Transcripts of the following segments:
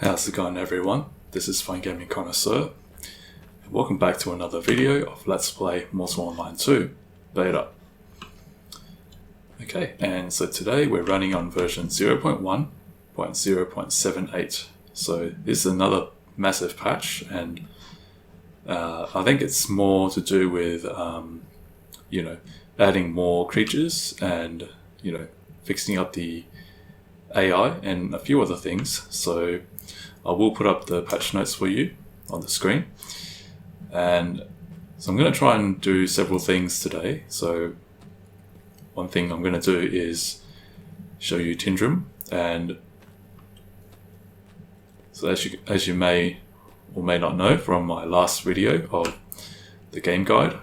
How's it going, everyone? This is Fine Gaming Connoisseur, and welcome back to another video of Let's Play Mortal Online 2 Beta. Okay, and so today we're running on version 0.1.0.78. So this is another massive patch, and I think it's more to do with adding more creatures and fixing up the AI and a few other things. So I will put up the patch notes for you on the screen, and so I'm going to try and do several things today. So one thing I'm going to do is show you Tindrem, and so as you may or may not know from my last video of the game guide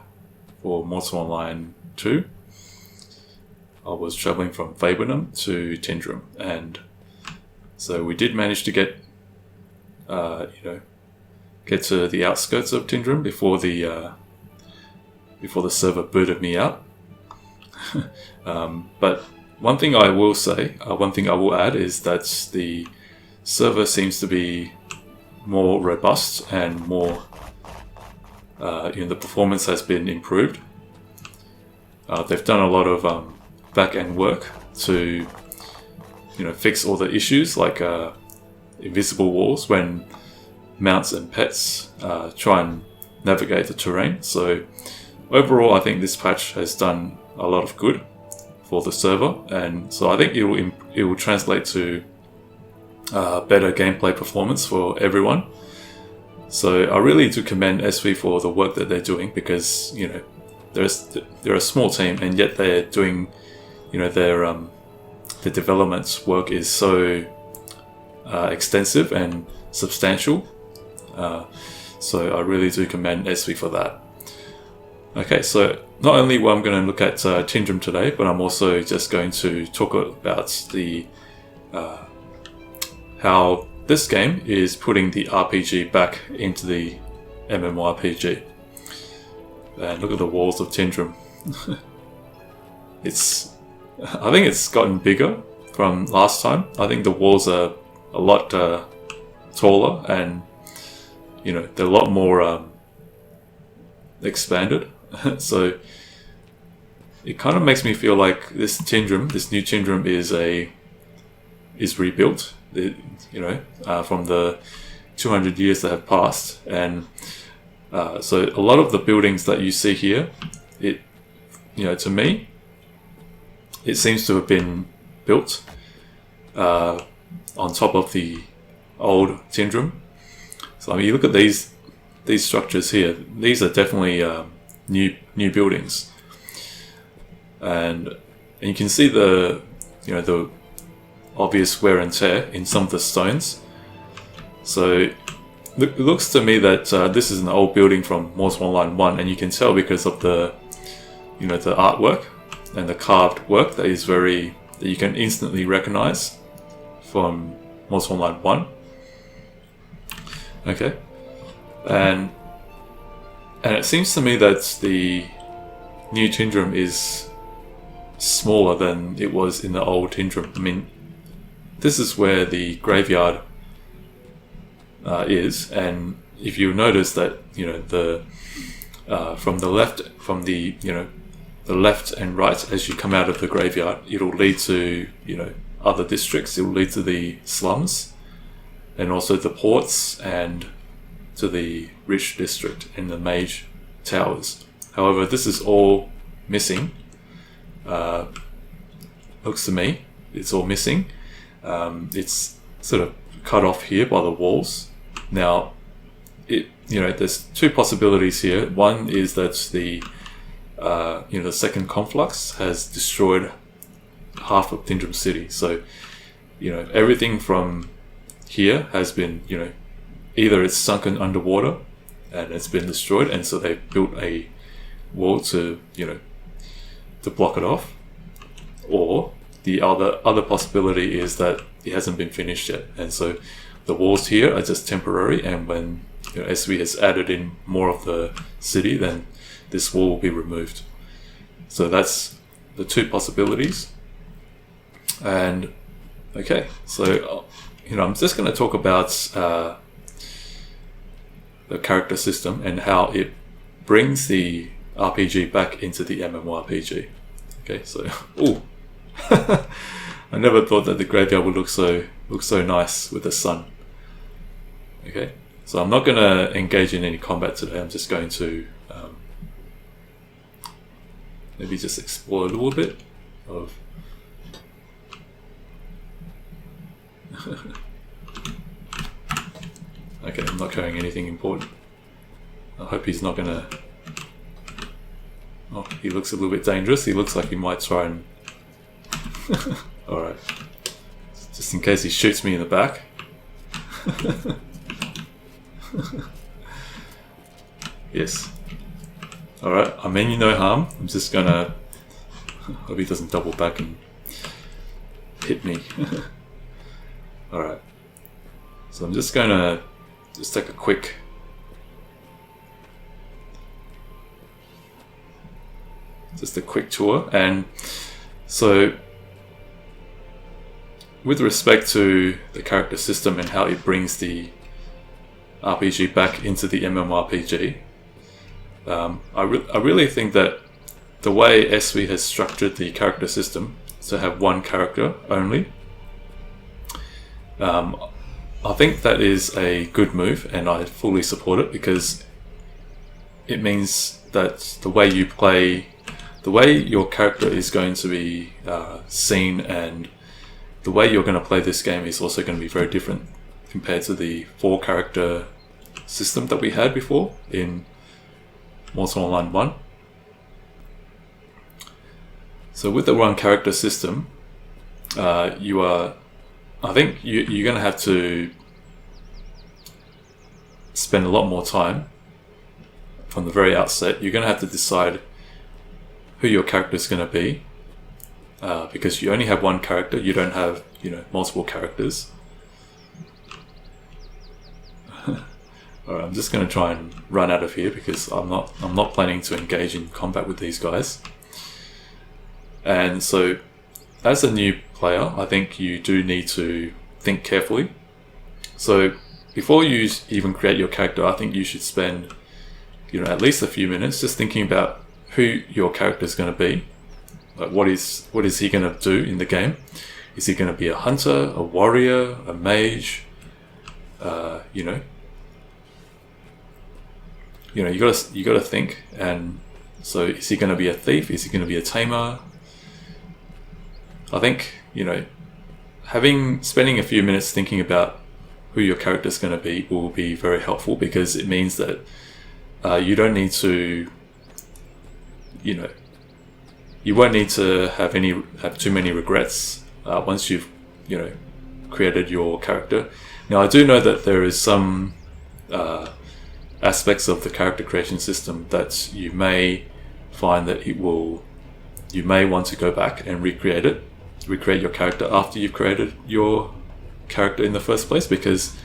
for Mortal Online 2, I was travelling from Faberham to Tindrem, and so we did manage to get to the outskirts of Tindrem before the server booted me out. But one thing I will say, one thing I will add is that the server seems to be more robust and more, the performance has been improved. They've done a lot of back-end work to fix all the issues like invisible walls when mounts and pets try and navigate the terrain. So overall, I think this patch has done a lot of good for the server, and so I think it will translate to better gameplay performance for everyone. So I really do commend SV for the work that they're doing, because they're a small team, and yet they're doing their development work is so extensive and substantial. So I really do commend SV for that. Okay, so not only am I going to look at Tindrem today, but I'm also just going to talk about the how this game is putting the RPG back into the MMORPG. And look at the walls of Tindrem. I think it's gotten bigger from last time. I think the walls are a lot taller, and they're a lot more expanded. So it kind of makes me feel like this new Tindrem is rebuilt. From the 200 years that have passed, and so a lot of the buildings that you see here, to me, it seems to have been built on top of the old Tindrem. So I mean, you look at these structures here; these are definitely new buildings, and you can see the obvious wear and tear in some of the stones. So it looks to me that this is an old building from Mortal Online 1, and you can tell because of the the artwork and the carved work that you can instantly recognize from Mortal Online 1. Okay, and it seems to me that the new Tindrem is smaller than it was in the old Tindrem. I mean, this is where the graveyard is, and if you notice that from the left and right as you come out of the graveyard, it'll lead to other districts. It will lead to the slums, and also the ports, and to the rich district and the mage towers. However, this is all missing. Looks to me it's all missing. It's sort of cut off here by the walls. Now, there's two possibilities here. One is that the second conflux has destroyed half of Tindrem City. So, everything from here has been, either it's sunken underwater and it's been destroyed, and so they've built a wall to block it off, or the other possibility is that it hasn't been finished yet, and so the walls here are just temporary, and when SV has added in more of the city, then this wall will be removed. So that's the two possibilities. And okay, so I'm just going to talk about the character system and how it brings the RPG back into the MMORPG. Okay, so I never thought that the graveyard would look so nice with the sun. Okay, so I'm not going to engage in any combat today. I'm just going to maybe just explore a little bit of okay, I'm not carrying anything important. I hope he's not gonna... Oh, he looks a little bit dangerous. He looks like he might try and... Alright. Just in case he shoots me in the back. Yes. Alright, I mean you no harm. I'm just gonna... Hope he doesn't double back and hit me. Alright. So I'm just gonna take a quick tour. And so with respect to the character system and how it brings the RPG back into the MMORPG, I really think that the way SV has structured the character system to have one character only, I think that is a good move, and I fully support it, because it means that the way you play, the way your character is going to be seen, and the way you're going to play this game is also going to be very different compared to the 4-character system that we had before in Mortal Online 1. So with the 1-character system, I think you're going to have to spend a lot more time from the very outset. You're going to have to decide who your character is going to be, because you only have one character. You don't have, multiple characters. Alright, I'm just going to try and run out of here because I'm not planning to engage in combat with these guys. And so, as a new player, I think you do need to think carefully. So before you even create your character, I think you should spend at least a few minutes just thinking about who your character is going to be. Like what is he going to do in the game? Is he going to be a hunter, a warrior, a mage? You got to think. And so is he going to be a thief? Is he going to be a tamer? I think, spending a few minutes thinking about who your character is going to be will be very helpful, because it means that you don't need to, you won't need to have too many regrets once you've, created your character. Now, I do know that there is some aspects of the character creation system that you may find that you may want to go back and recreate your character after you've created your character in the first place, because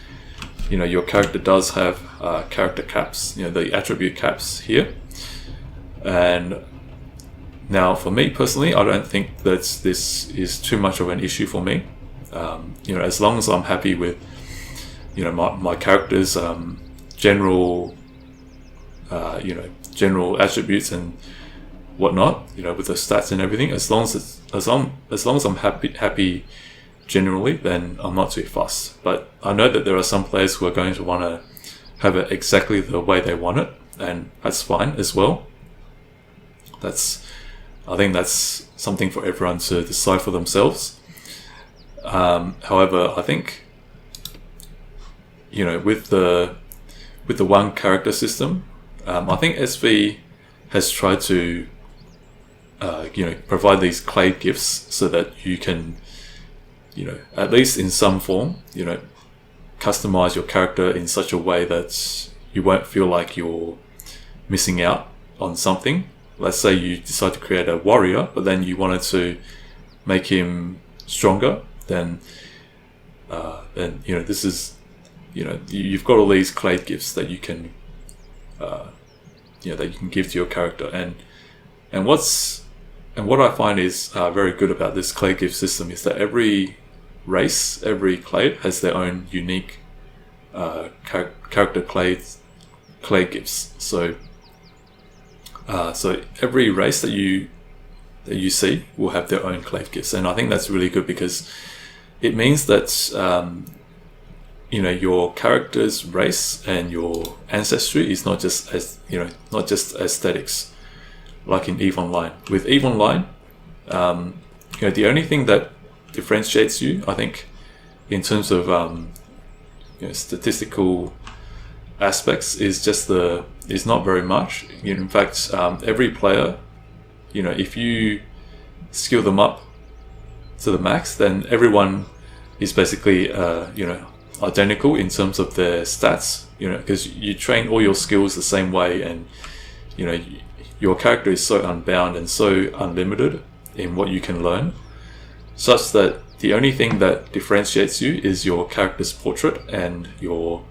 your character does have character caps, the attribute caps here. And now for me personally, I don't think that this is too much of an issue for me. As long as I'm happy with my character's general attributes and whatnot, with the stats and everything, as long as I'm happy generally, then I'm not too fussed. But I know that there are some players who are going to want to have it exactly the way they want it, and that's fine as well. I think that's something for everyone to decide for themselves. However, I think with the 1-character system, I think SV has tried to provide these Clade gifts so that you can, at least in some form, customize your character in such a way that you won't feel like you're missing out on something. Let's say you decide to create a warrior, but then you wanted to make him stronger, then this is, you've got all these Clade gifts that you can, that you can give to your character. And what I find is very good about this Clade gift system is that every race, every clade has their own unique character clade gifts. So every race that you see will have their own clade gifts, and I think that's really good because it means that your character's race and your ancestry is not just aesthetics, like in EVE Online. With EVE Online, the only thing that differentiates you, I think, in terms of statistical aspects, is not very much. In fact, every player, if you skill them up to the max, then everyone is basically identical in terms of their stats. Because you train all your skills the same way, and your character is so unbound and so unlimited in what you can learn, such that the only thing that differentiates you is your character's portrait and your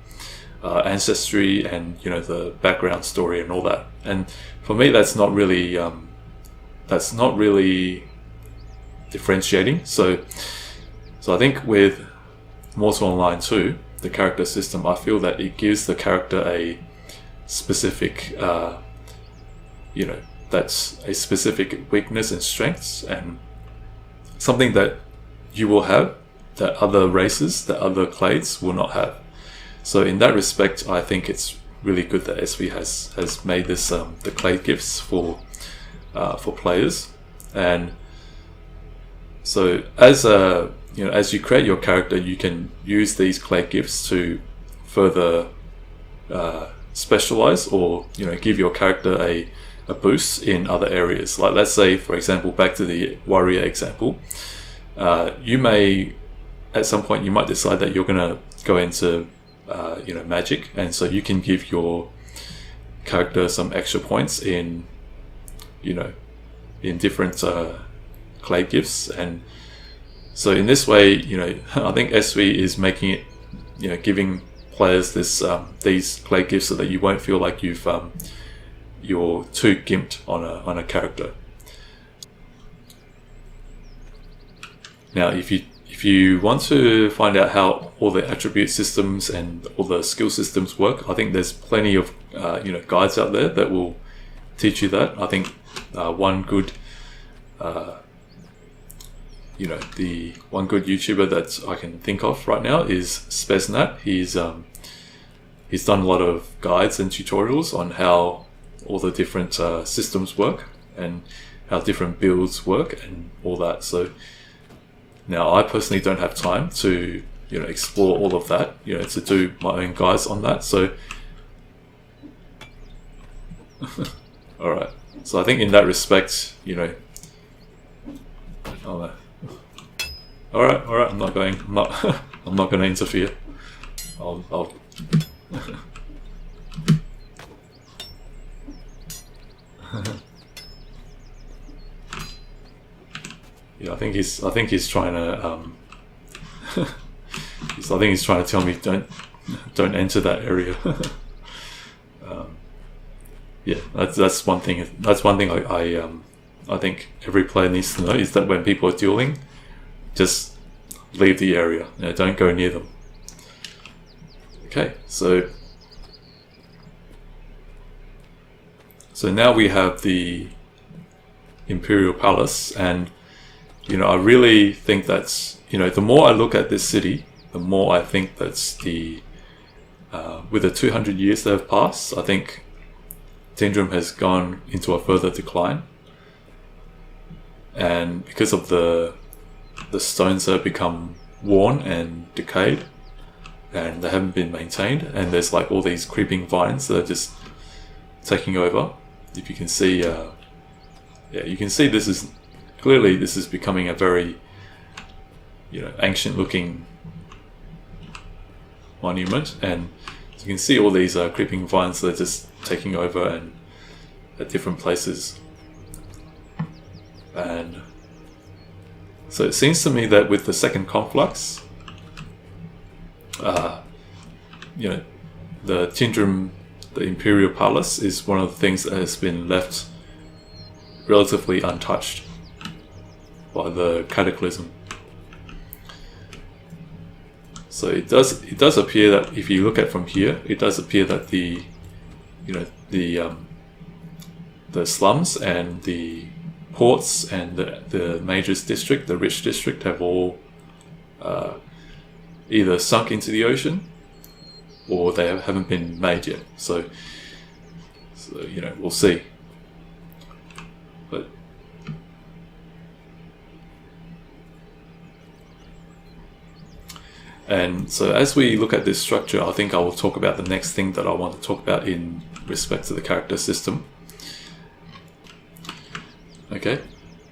ancestry and the background story and all that. And for me, that's not really differentiating. So I think with Mortal Online 2, the character system, I feel that it gives the character a specific that's a specific weakness and strengths, and something that you will have that other races, that other clades will not have. So in that respect, I think it's really good that SV has made this the clade gifts for players. And so as you create your character, you can use these clade gifts to further specialize, or give your character a boost in other areas. Like, let's say, for example, back to the warrior example, you may at some point you might decide that you're going to go into magic, and so you can give your character some extra points in different clade gifts. And so in this way, I think SV is making it, giving players this these clade gifts so that you won't feel like you're too gimped on a character. Now, if you want to find out how all the attribute systems and all the skill systems work, I think there's plenty of guides out there that will teach you that. I think one good the one good YouTuber that I can think of right now is Speznat. He's done a lot of guides and tutorials on how all the different systems work and how different builds work and all that. So now I personally don't have time to explore all of that, to do my own guides on that. So all right. So I think in that respect, all right. I'm not going to interfere. I'll yeah, I think he's trying to I think he's trying to tell me don't enter that area. Yeah, that's one thing. That's one thing I think every player needs to know, is that when people are dueling, just leave the area. Don't go near them. Okay, so now we have the Imperial Palace, and I really think that's the more I look at this city, the more I think that's with the 200 years that have passed, I think Tindrem has gone into a further decline, and because of the stones that have become worn and decayed, and they haven't been maintained, and there's like all these creeping vines that are just taking over. If you can see, you can see this is becoming a very ancient looking monument, and you can see all these creeping vines that are just taking over and at different places. And so it seems to me that with the second conflux, the Tindrem, the Imperial Palace, is one of the things that has been left relatively untouched by the cataclysm. So it does appear that if you look at from here, it does appear that the slums and the ports and the majors district, the rich district, have all either sunk into the ocean or they haven't been made yet. So we'll see. But and so as we look at this structure, I think I will talk about the next thing that I want to talk about in respect to the character system. Okay,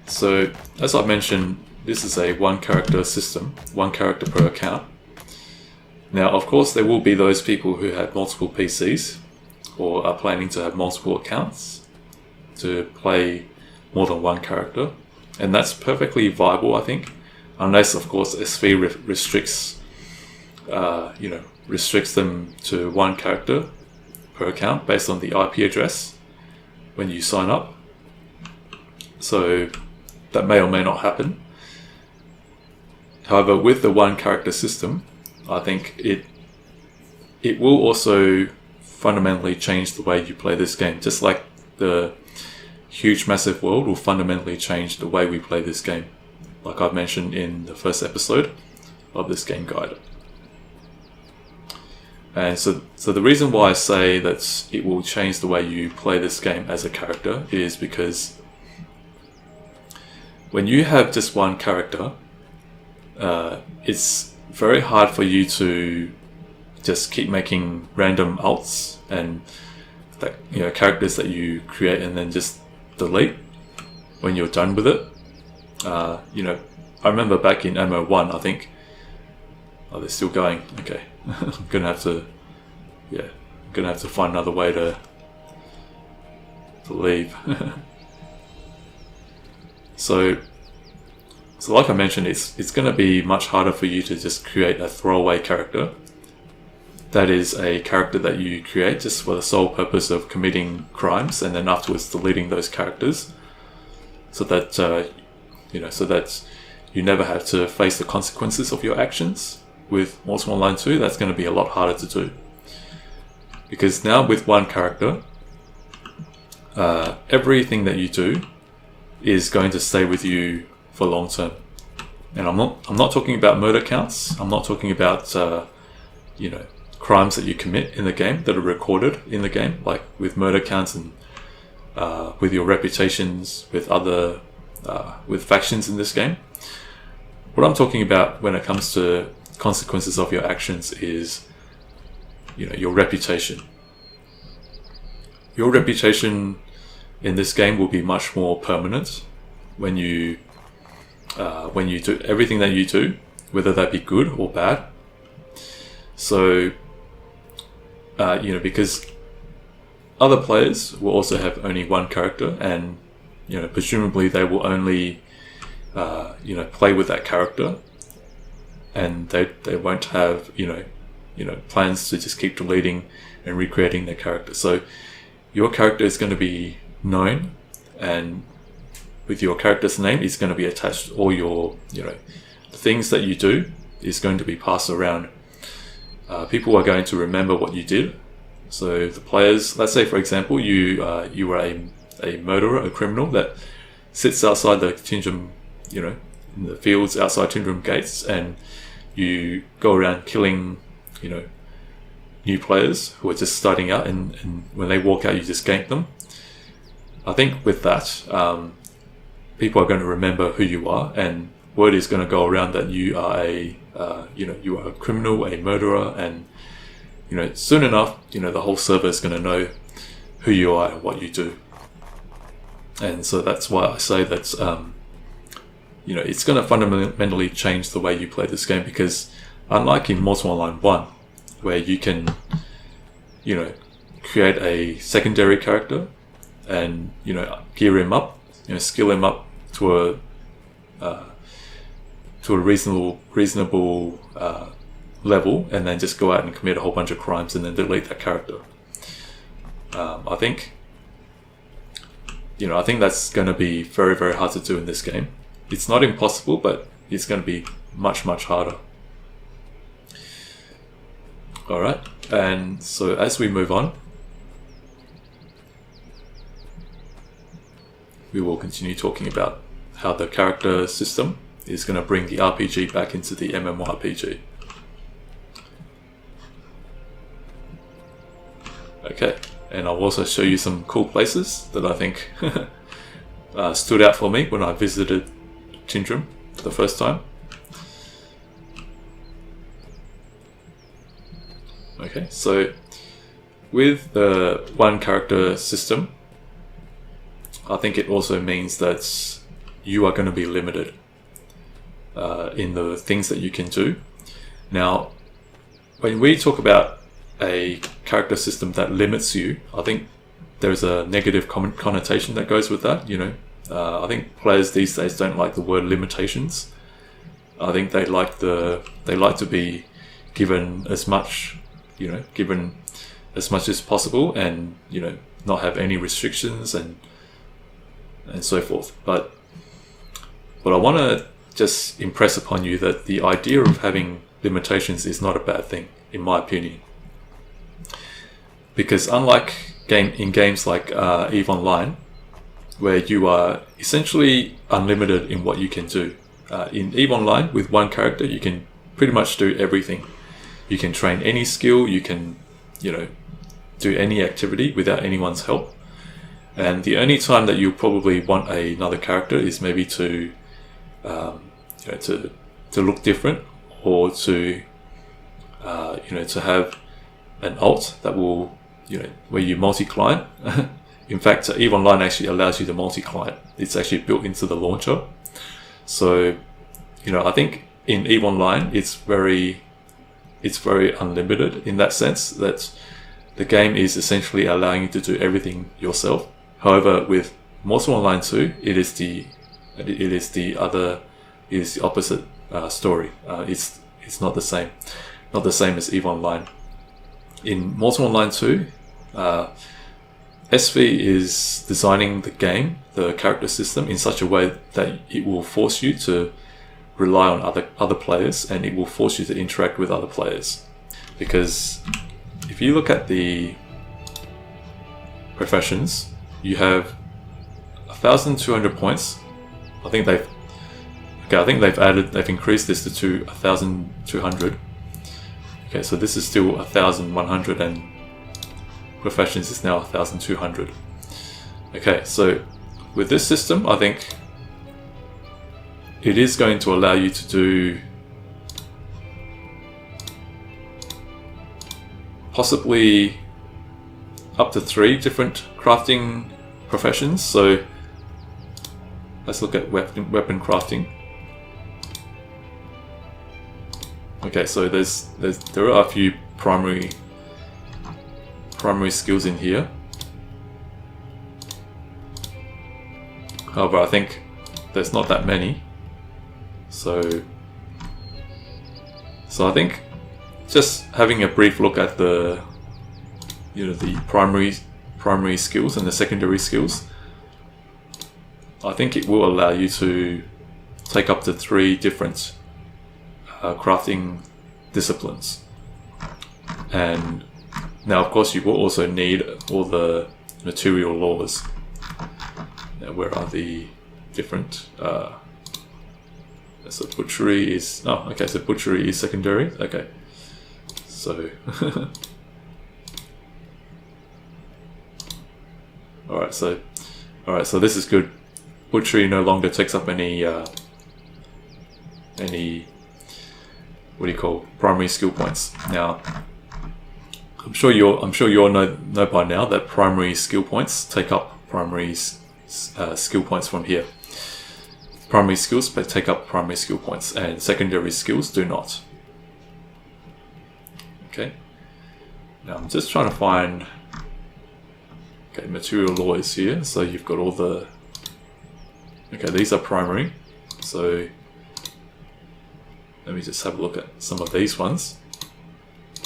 so as I mentioned, this is a one character system, one character per account. Now, of course, there will be those people who have multiple PCs or are planning to have multiple accounts to play more than one character, and that's perfectly viable, I think, unless, of course, SV restricts them to one character per account based on the IP address when you sign up. So that may or may not happen. However, with the one character system, I think it will also fundamentally change the way you play this game, just like the huge massive world will fundamentally change the way we play this game, like I've mentioned in the first episode of this game guide. And so the reason why I say that it will change the way you play this game as a character is because when you have just one character, it's very hard for you to just keep making random alts and characters that you create and then just delete when you're done with it. I remember back in MMO1, I think. Oh, they're still going. Okay, I'm gonna have to find another way to leave. So like I mentioned, it's going to be much harder for you to just create a throwaway character. That is a character that you create just for the sole purpose of committing crimes and then afterwards deleting those characters, so that you never have to face the consequences of your actions. With Multiple Online 2, that's going to be a lot harder to do, because now with one character, everything that you do is going to stay with you for long term. And I'm not talking about murder counts. I'm not talking about crimes that you commit in the game that are recorded in the game, like with murder counts and with your reputations with other with factions in this game. What I'm talking about when it comes to consequences of your actions is your reputation. Your reputation in this game will be much more permanent when you do everything that you do, whether that be good or bad. So, because other players will also have only one character, and presumably they will only play with that character, and they won't have plans to just keep deleting and recreating their character. So your character is going to be known, and with your character's name is going to be attached. All your the things that you do is going to be passed around. People are going to remember what you did. So the players, let's say for example, you were a murderer, a criminal that sits outside the Tindrem, in the fields outside Tindrem gates, and you go around killing, new players who are just starting out, and when they walk out, you just gank them. I think with that, people are going to remember who you are, and word is going to go around that you are you are a criminal, a murderer, and soon enough, the whole server is going to know who you are and what you do. And so that's why I say that it's going to fundamentally change the way you play this game, because unlike in Multiple Online 1, where you can create a secondary character and gear him up, skill him up to a reasonable level, and then just go out and commit a whole bunch of crimes and then delete that character. I think that's going to be very, very hard to do in this game. It's not impossible, but it's going to be much, much harder. Alright, and so as we move on, we will continue talking about how the character system is going to bring the RPG back into the MMORPG. Okay, and I'll also show you some cool places that I think stood out for me when I visited Tindrem for the first time. Okay, so with the one character system, I think it also means that you are going to be limited in the things that you can do. Now, when we talk about a character system that limits you, I think there's a negative connotation that goes with that. You know, I think players these days don't like the word limitations. I think they like to be given as much, given as much as possible, and not have any restrictions and so forth. But I want to just impress upon you that the idea of having limitations is not a bad thing, in my opinion. Because unlike in games like EVE Online, where you are essentially unlimited in what you can do. In EVE Online, with one character, you can pretty much do everything. You can train any skill, you can, do any activity without anyone's help. And the only time that you'll probably want another character is maybe to look different, or to have an alt that will, where you multi-client. In fact, EVE Online actually allows you to multi-client. It's actually built into the launcher. So, I think in EVE Online, it's very unlimited in that sense, that the game is essentially allowing you to do everything yourself. However, with Mortal Online 2, it is the opposite story. It's not the same as EVE Online. In Mortal Online 2, SV is designing the game, the character system, in such a way that it will force you to rely on other players, and it will force you to interact with other players. Because if you look at the professions, you have 1,200 points. I think they've increased this to 1,200. Okay, so this is still 1,100, and professions is now 1,200. Okay, so with this system, I think it is going to allow you to do possibly up to 3 different crafting professions. So let's look at weapon crafting. Okay, so there are a few primary skills in here. However, I think there's not that many. So I think just having a brief look at the primary skills and the secondary skills, I think it will allow you to take up to 3 different crafting disciplines. And now, of course, you will also need all the material laws. Now, where are the different? So butchery is so butchery is secondary. Okay, so all right, so this is good. Butchery no longer takes up any primary skill points. Now, I'm sure you all know by now that primary skill points take up primary skill points from here. Primary skills take up primary skill points, and secondary skills do not. Okay. Now I'm just trying to find. Okay, material law is here, so you've got all the. Okay, these are primary. So let me just have a look at some of these ones,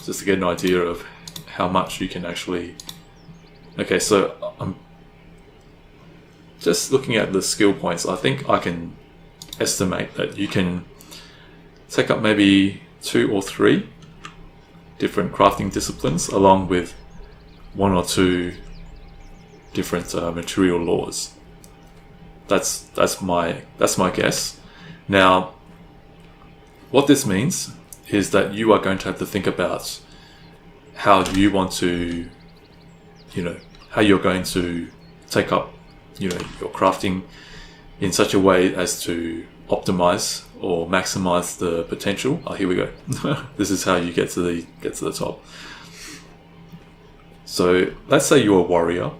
just to get an idea of how much you can actually. Okay, so I'm just looking at the skill points. I think I can estimate that you can take up maybe 2 or 3 different crafting disciplines, along with 1 or 2 different material laws. That's my guess. Now, what this means is that you are going to have to think about how you want to, how you're going to take up, your crafting in such a way as to optimize or maximize the potential. Oh, here we go. This is how you get to the top. So let's say you're a warrior,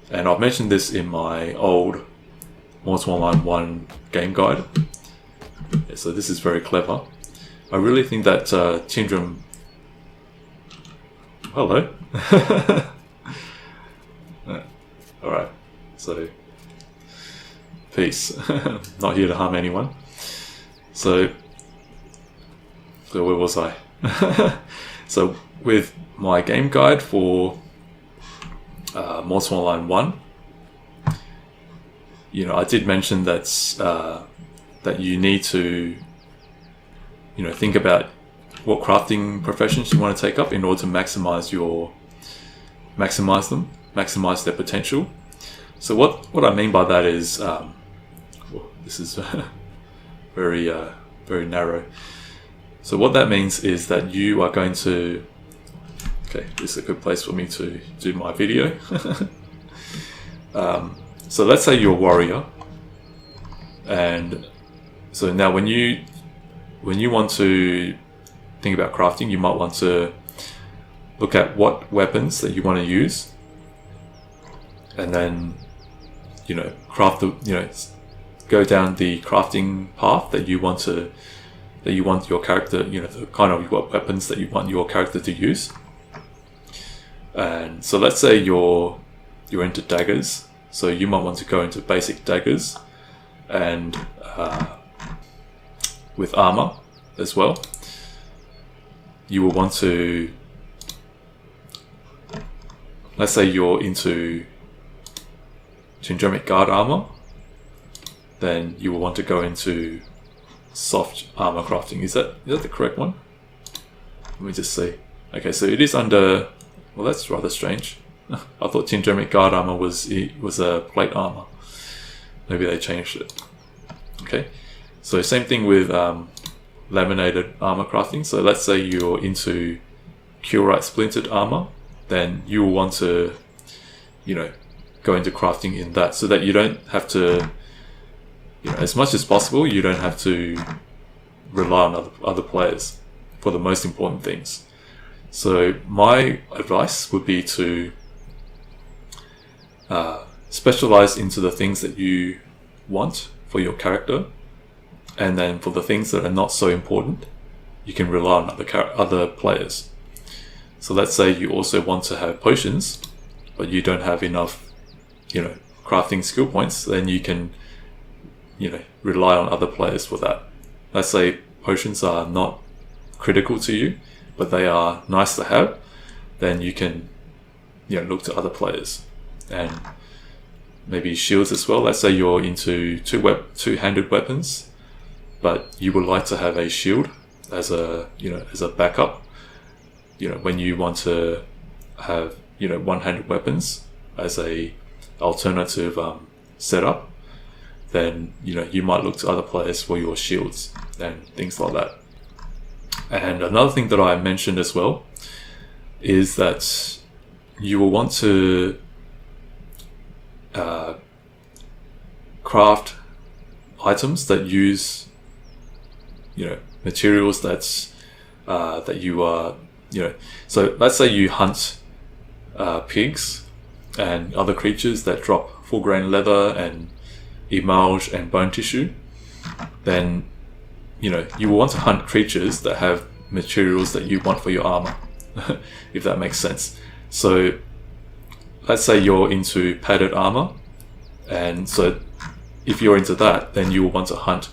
and I've mentioned this in my old Mortal Online 1 game guide. Yeah, so this is very clever. I really think that Tindrem... Hello. Alright, so peace. Not here to harm anyone. So where was I? So with my game guide for Mortal Online 1, I did mention that that you need to think about what crafting professions you want to take up in order to maximize their potential. So what I mean by that is, this is very very narrow. So what that means is that you are going to, okay, this is a good place for me to do my video. So let's say you're a warrior, and so now when you want to think about crafting, you might want to look at what weapons that you want to use, and then craft go down the crafting path that you want your character, the kind of what weapons that you want your character to use. And so let's say you're into daggers, so you might want to go into basic daggers, and with armor as well. You will want to, let's say you're into Tindremic guard armor, then you will want to go into soft armor crafting. Is that the correct one? Let me just see. Okay, so it is under, well, that's rather strange. I thought Tindremic guard armor was a plate armor. Maybe they changed it. Okay, so same thing with laminated armor crafting. So let's say you're into Curite splintered armor, then you will want to, go into crafting in that, so that you don't have to, as much as possible, you don't have to rely on other players for the most important things. So my advice would be to specialize into the things that you want for your character, and then for the things that are not so important, you can rely on other players. So let's say you also want to have potions, but you don't have enough, crafting skill points, then you can, rely on other players for that. Let's say potions are not critical to you, but they are nice to have, then you can, look to other players. And maybe shields as well. Let's say you're into two-handed weapons, but you would like to have a shield as a backup. When you want to have one-handed weapons as a alternative setup, then you might look to other players for your shields and things like that. And another thing that I mentioned as well is that you will want to craft items that use materials that you are so let's say you hunt pigs and other creatures that drop full grain leather and emerge and bone tissue, then you will want to hunt creatures that have materials that you want for your armor. If that makes sense. So let's say you're into padded armor, and so if you're into that, then you will want to hunt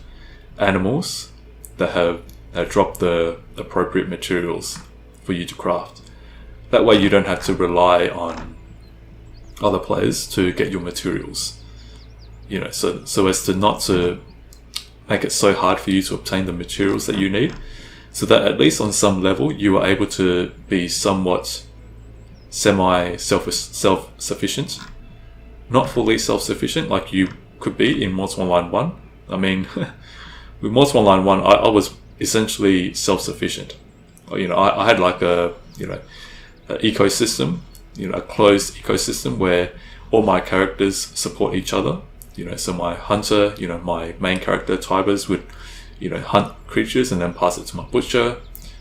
animals that drop the appropriate materials for you to craft. That way you don't have to rely on other players to get your materials. So as to not to make it so hard for you to obtain the materials that you need. so that at least on some level you are able to be somewhat semi-self-sufficient. Not fully self-sufficient like you could be in Mortal Online 1. I mean, with Mortal Online 1, I was essentially self-sufficient. I had like an ecosystem, a closed ecosystem where all my characters support each other. So my hunter, my main character, Tybers, would, hunt creatures and then pass it to my butcher,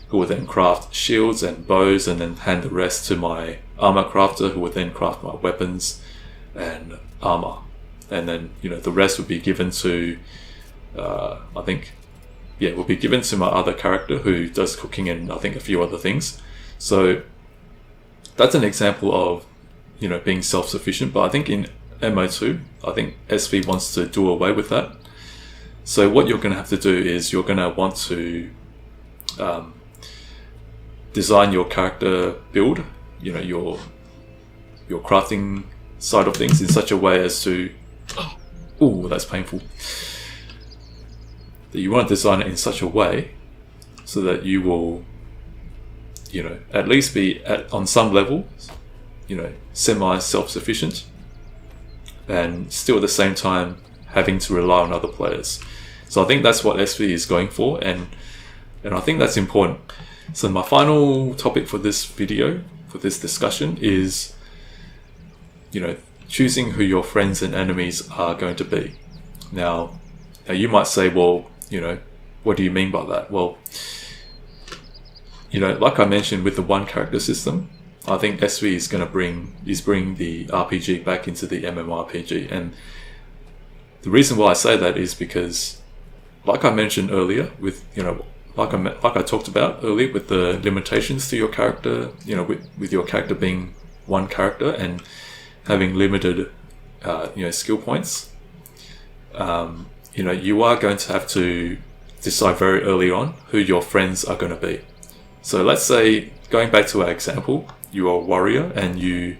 who would then craft shields and bows and then hand the rest to my armor crafter, who would then craft my weapons and armor. And then, the rest would be given to, would be given to my other character who does cooking and I think a few other things. So that's an example of, being self-sufficient. But I think in MO2, I think SV wants to do away with that. So what you're going to have to do is you're going to want to design your character build, your crafting side of things in such a way as to, oh, that's painful, that you want to design it in such a way so that you will, at least be on some level, semi-self-sufficient, and still at the same time having to rely on other players. So I think that's what SV is going for, and I think that's important. So my final topic for this video, for this discussion, is choosing who your friends and enemies are going to be. Now you might say, well, what do you mean by that? Well, like I mentioned with the one character system, I think SV is going to bring the RPG back into the MMORPG. And the reason why I say that is because, like I mentioned earlier, with like I talked about earlier, with the limitations to your character, with your character being one character and having limited, skill points, you are going to have to decide very early on who your friends are going to be. So let's say, going back to our example, you are a warrior and you're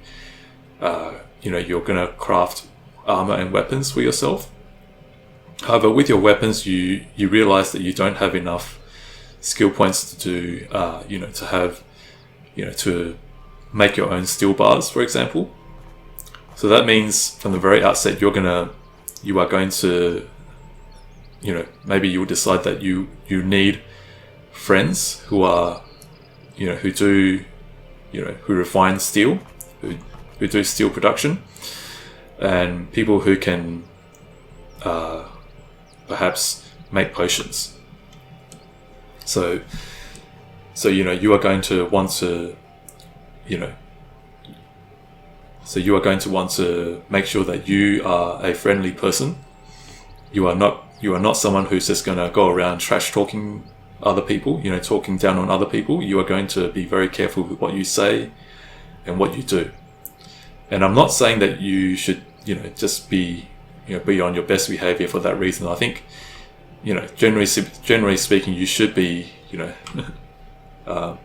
going to craft armor and weapons for yourself. However, with your weapons, you realize that you don't have enough skill points to do, to have, to make your own steel bars, for example. So that means from the very outset, you are going to, maybe you will decide that you need friends who are, who do, who refine steel, who do steel production, and people who can perhaps make potions. So you are going to want to, so you are going to want to make sure that you are a friendly person. You are not someone who's just going to go around trash talking other people, talking down on other people. You are going to be very careful with what you say and what you do. And I'm not saying that you should, just be on your best behavior for that reason. I think, generally speaking, you should be, I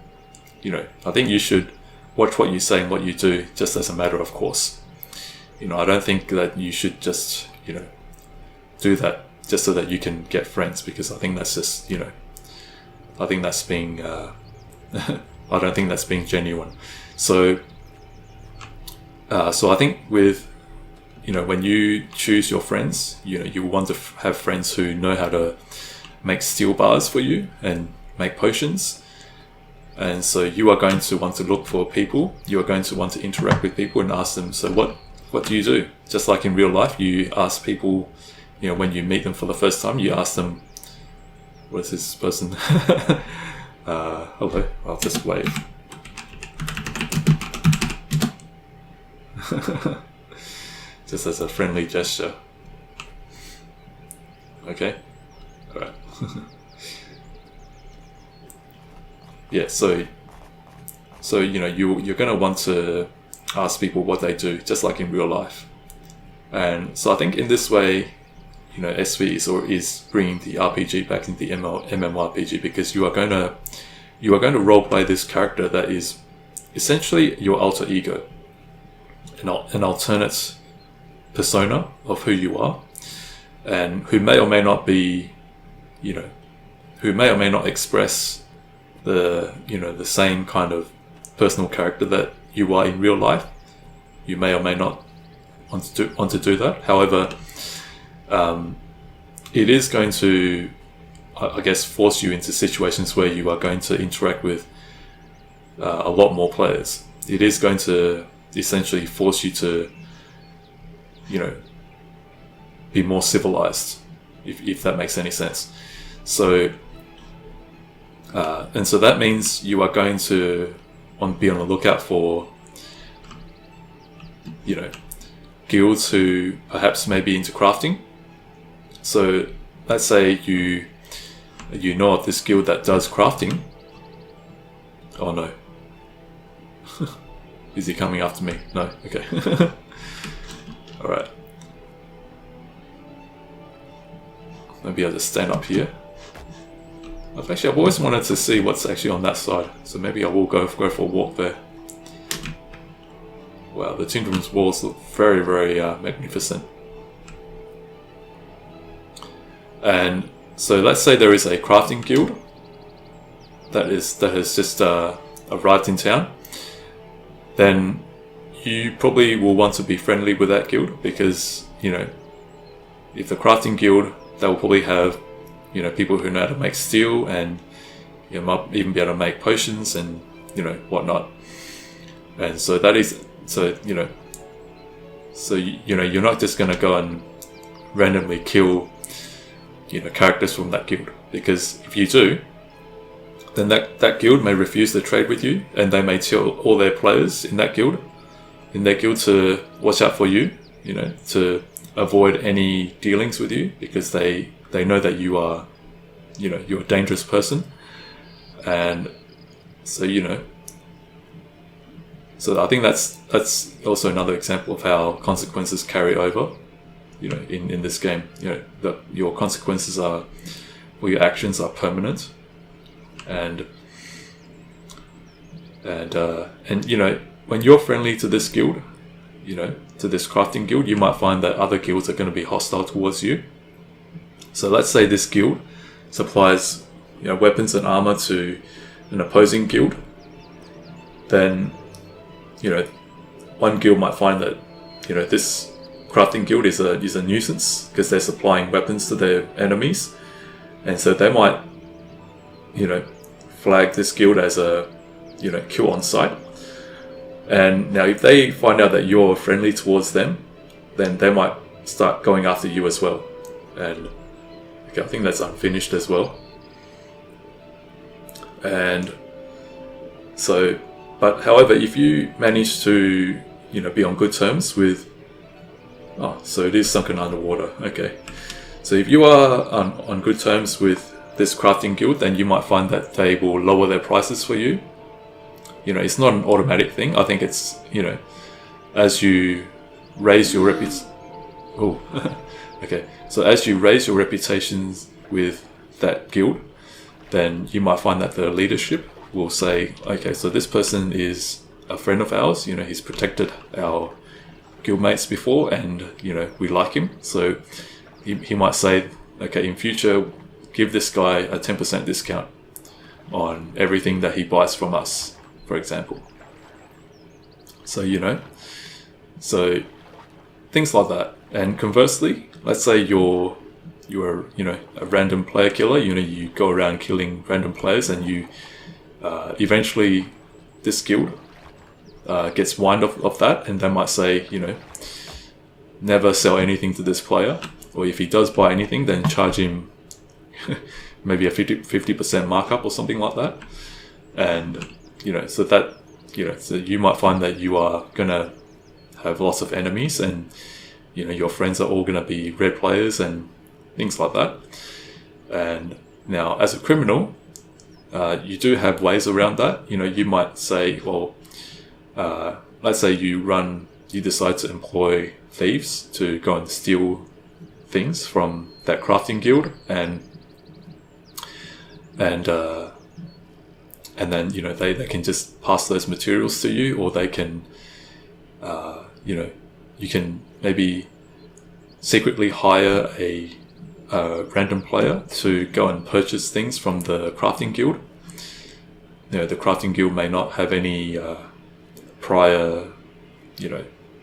think you should watch what you say and what you do just as a matter of course. I don't think that you should just, do that just so that you can get friends, because I think that's just, I think that's being, I don't think that's being genuine. So I think with, when you choose your friends, you want to have friends who know how to make steel bars for you and make potions. And so you are going to want to look for people. You are going to want to interact with people and ask them, so what do you do? Just like in real life, you ask people, when you meet them for the first time, you ask them, what is this person? Hello, I'll just wave. Just as a friendly gesture. Okay, alright. Yeah, so you're going to want to ask people what they do, just like in real life. And so I think in this way, SV is bringing the RPG back into the MMORPG, because you are going to roleplay this character that is essentially your alter ego, an alternate persona of who you are, and who may or may not be, who may or may not express the same kind of personal character that you are in real life, you may or may not want to do that. However, it is going to, I guess, force you into situations where you are going to interact with a lot more players. It is going to essentially force you to, be more civilized, if that makes any sense. So, and so that means you are going to be on the lookout for, guilds who perhaps may be into crafting. So let's say you know of this guild that does crafting. Oh no. Is he coming after me? No? Okay. Alright. Maybe I'll just stand up here. I've always wanted to see what's actually on that side, so maybe I will go for a walk there. Wow, the Tindrem's walls look very, very magnificent. And so let's say there is a crafting guild that has just arrived in town. Then you probably will want to be friendly with that guild, because if the crafting guild, they will probably have people who know how to make steel, and might even be able to make potions and whatnot. And so that is you're not just going to go and randomly kill characters from that guild, because if you do, then that guild may refuse to trade with you, and they may tell all their players in their guild to watch out for you, to avoid any dealings with you, because they know that you are you're a dangerous person. And so so I think that's also another example of how consequences carry over in this game. That your consequences or your actions are permanent, and when you're friendly to this guild, to this crafting guild, you might find that other guilds are going to be hostile towards you. So let's say this guild supplies weapons and armor to an opposing guild. Then one guild might find that this crafting guild is a nuisance because they're supplying weapons to their enemies, and so they might flag this guild as a kill on sight. And now if they find out that you're friendly towards them, then they might start going after you as well. And okay, I think that's unfinished as well. And so, but however, if you manage to be on good terms with, so it is sunken underwater. Okay, so if you are on good terms with this crafting guild, then you might find that they will lower their prices for you. It's not an automatic thing. I think it's as you raise your reputation. Oh, okay. So as you raise your reputations with that guild, then you might find that the leadership will say, okay, so this person is a friend of ours. He's protected our guildmates before, and we like him. So he might say, okay, in future, give this guy a 10% discount on everything that he buys from us, for example. So so things like that. And conversely, let's say you're a random player killer. You go around killing random players, and you eventually this guild gets wind of that, and they might say never sell anything to this player, or if he does buy anything, then charge him maybe a 50% markup or something like that. And so that so you might find that you are gonna have lots of enemies, and your friends are all gonna be red players and things like that. And now, as a criminal, you do have ways around that. You might say, well, let's say you decide to employ thieves to go and steal things from that crafting guild, and then they can just pass those materials to you, or they can you can maybe secretly hire a random player to go and purchase things from the crafting guild. the crafting guild may not have any prior,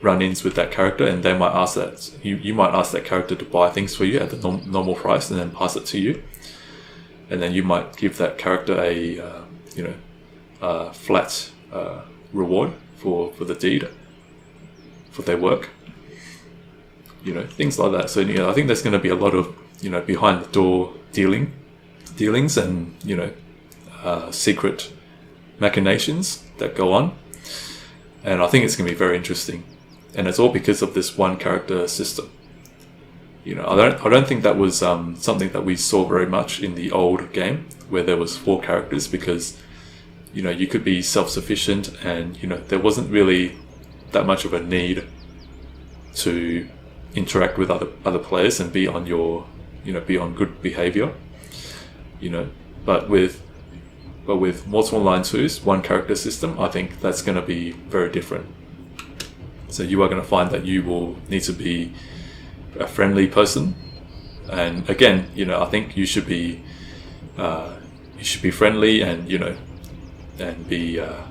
run-ins with that character, and they might ask that you might ask that character to buy things for you at the normal price and then pass it to you, and then you might give that character a flat reward for the deed, for their work, things like that. So I think there's going to be a lot of behind the door dealings and secret machinations that go on, and I think it's going to be very interesting. And it's all because of this one character system. I don't think that was something that we saw very much in the old game, where there was 4 characters, because you could be self-sufficient, and there wasn't really that much of a need to interact with other players and be on your be on good behavior. But with Mortal Online 2's one character system, I think that's going to be very different. So you are going to find that you will need to be a friendly person, and again, I think you should be friendly and be a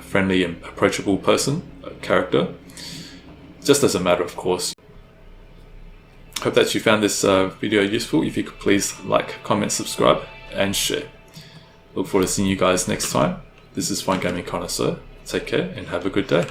friendly and approachable person, a character, just as a matter of course. Hope that you found this video useful. If you could please like, comment, subscribe, and share. Look forward to seeing you guys next time. This is Fine Gaming Connoisseur. Take care and have a good day.